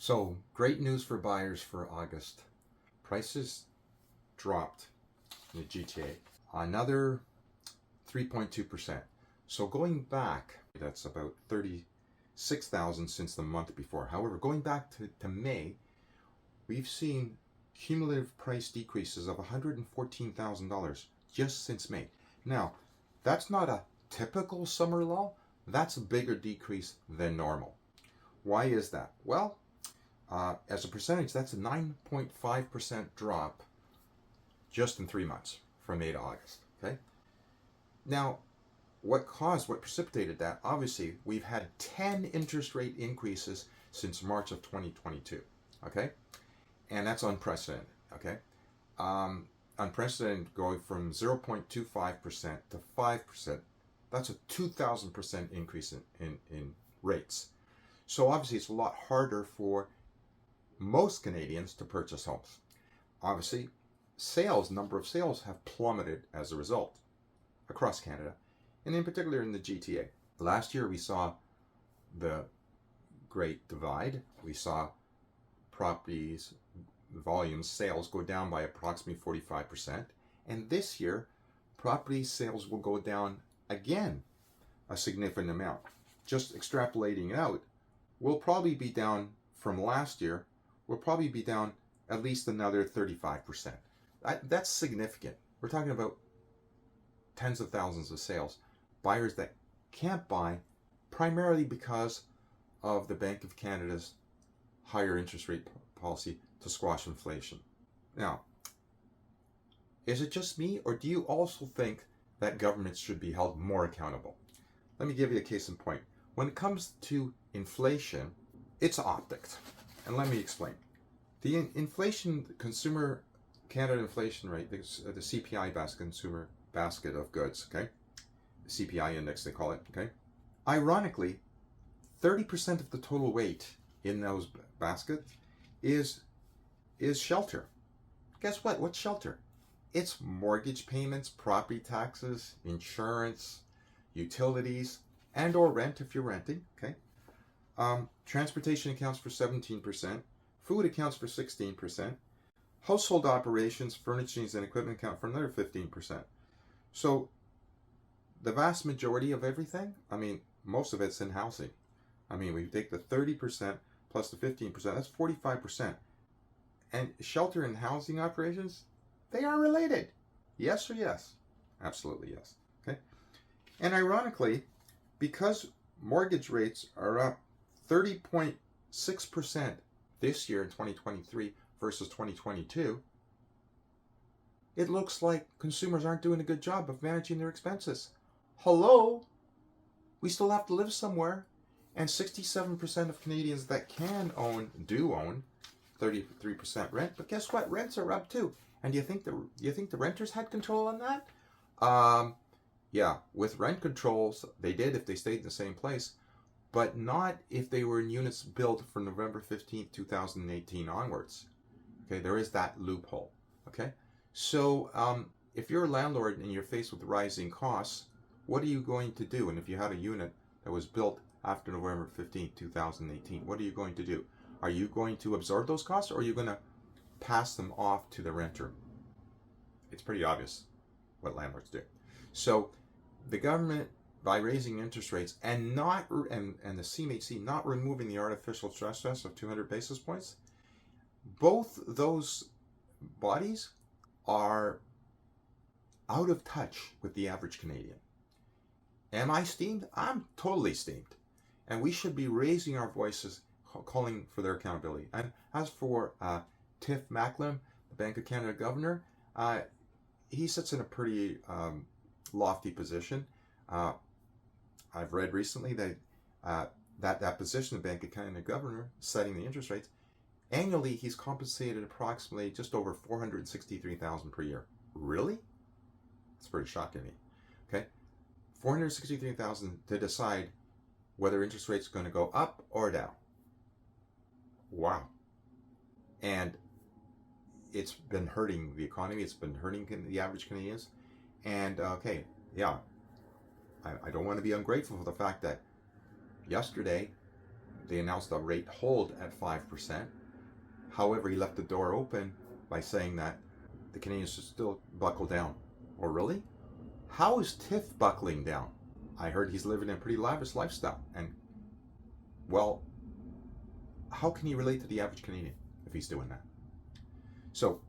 So, great news for buyers for August. Prices dropped in the GTA. Another 3.2%. So going back, that's about 36,000 since the month before. However, going back to May, we've seen cumulative price decreases of $114,000 just since May. Now, that's not a typical summer lull. That's a bigger decrease than normal. Why is that? Well, as a percentage, that's a 9.5% drop just in 3 months from May to August. Okay. Now, what precipitated that? Obviously, we've had 10 interest rate increases since March of 2022. Okay, and that's unprecedented. Okay, unprecedented, going from 0.25% to 5%. That's a 2,000% increase in rates. So obviously, it's a lot harder for most Canadians to purchase homes. Obviously, number of sales have plummeted as a result across Canada, and in particular in the GTA. Last year we saw the Great Divide. We saw properties volumes, sales go down by approximately 45%, and this year property sales will go down again a significant amount. Just extrapolating it out, we'll probably be down from last year. We'll probably be down at least another 35%. That's significant. We're talking about tens of thousands of sales. Buyers that can't buy primarily because of the Bank of Canada's higher interest rate policy to squash inflation. Now, is it just me, or do you also think that governments should be held more accountable? Let me give you a case in point. When it comes to inflation, it's optics. And let me explain. The inflation, Canada inflation rate, the CPI basket, consumer basket of goods, okay? The CPI index, they call it, okay? Ironically, 30% of the total weight in those baskets is shelter. Guess what? What's shelter? It's mortgage payments, property taxes, insurance, utilities, and or rent if you're renting, okay? Transportation accounts for 17%. Food accounts for 16%. Household operations, furnishings, and equipment account for another 15%. So the vast majority of everything, most of it's in housing. We take the 30% plus the 15%, that's 45%. And shelter and housing operations, they are related. Yes or yes? Absolutely yes. Okay. And ironically, because mortgage rates are up 30.6% this year in 2023 versus 2022, it looks like consumers aren't doing a good job of managing their expenses. Hello? We still have to live somewhere. And 67% of Canadians that can do own 33% rent. But guess what? Rents are up too. And do you think the renters had control on that? Yeah, with rent controls, they did if they stayed in the same place, but not if they were in units built from November 15th, 2018 onwards. Okay, there is that loophole. Okay, so if you're a landlord and you're faced with rising costs, what are you going to do? And if you had a unit that was built after November 15th, 2018, what are you going to do? Are you going to absorb those costs, or are you going to pass them off to the renter? It's pretty obvious what landlords do. So the government, by raising interest rates and the CMHC not removing the artificial stress test of 200 basis points, both those bodies are out of touch with the average Canadian. Am I steamed? I'm totally steamed. And we should be raising our voices, calling for their accountability. And as for Tiff, the Bank of Canada governor, he sits in a pretty lofty position. I've read recently that that position, the Bank of Canada governor, setting the interest rates, annually he's compensated approximately just over $463,000 per year. Really? It's pretty shocking to me. Okay, $463,000 to decide whether interest rates are going to go up or down. Wow. And it's been hurting the economy. It's been hurting the average Canadians. And okay, yeah, I don't want to be ungrateful for the fact that yesterday they announced a rate hold at 5%. However, he left the door open by saying that the Canadians should still buckle down. Oh, really? How is Tiff buckling down? I heard he's living a pretty lavish lifestyle. And, well, how can he relate to the average Canadian if he's doing that? So,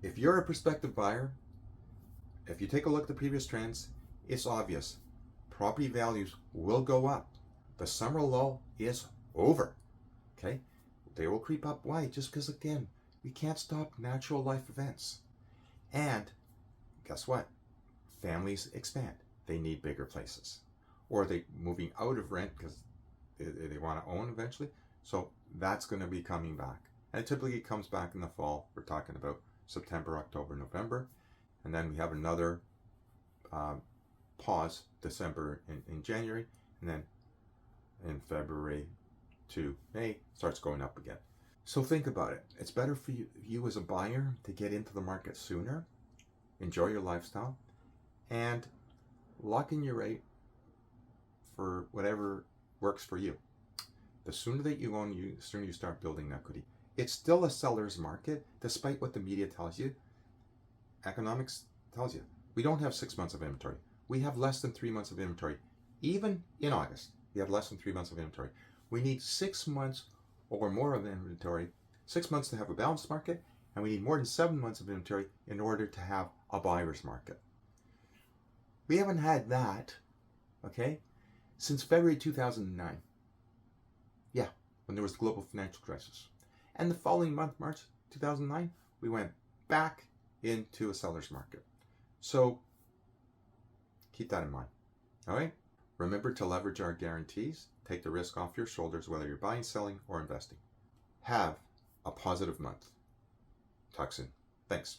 if you're a prospective buyer, if you take a look at the previous trends, it's obvious. Property values will go up. The summer lull is over. Okay? They will creep up. Why? Just because, again, we can't stop natural life events. And guess what? Families expand. They need bigger places. Or they moving out of rent because they want to own eventually. So that's going to be coming back. And it typically comes back in the fall. We're talking about September, October, November. And then we have another pause, December in January. And then in February to May, starts going up again. So think about it. It's better for you as a buyer to get into the market sooner, enjoy your lifestyle, and lock in your rate for whatever works for you. The sooner that you own, the sooner you start building equity. It's still a seller's market, despite what the media tells you. Economics tells you. We don't have 6 months of inventory. We have less than 3 months of inventory. Even in August, we have less than 3 months of inventory. We need 6 months or more of inventory, 6 months to have a balanced market, and we need more than 7 months of inventory in order to have a buyer's market. We haven't had that, okay, since February 2009. Yeah, when there was the global financial crisis. And the following month, March 2009, we went back into a seller's market. So keep that in mind, all right? Remember to leverage our guarantees. Take the risk off your shoulders, whether you're buying, selling, or investing. Have a positive month. Talk soon. Thanks.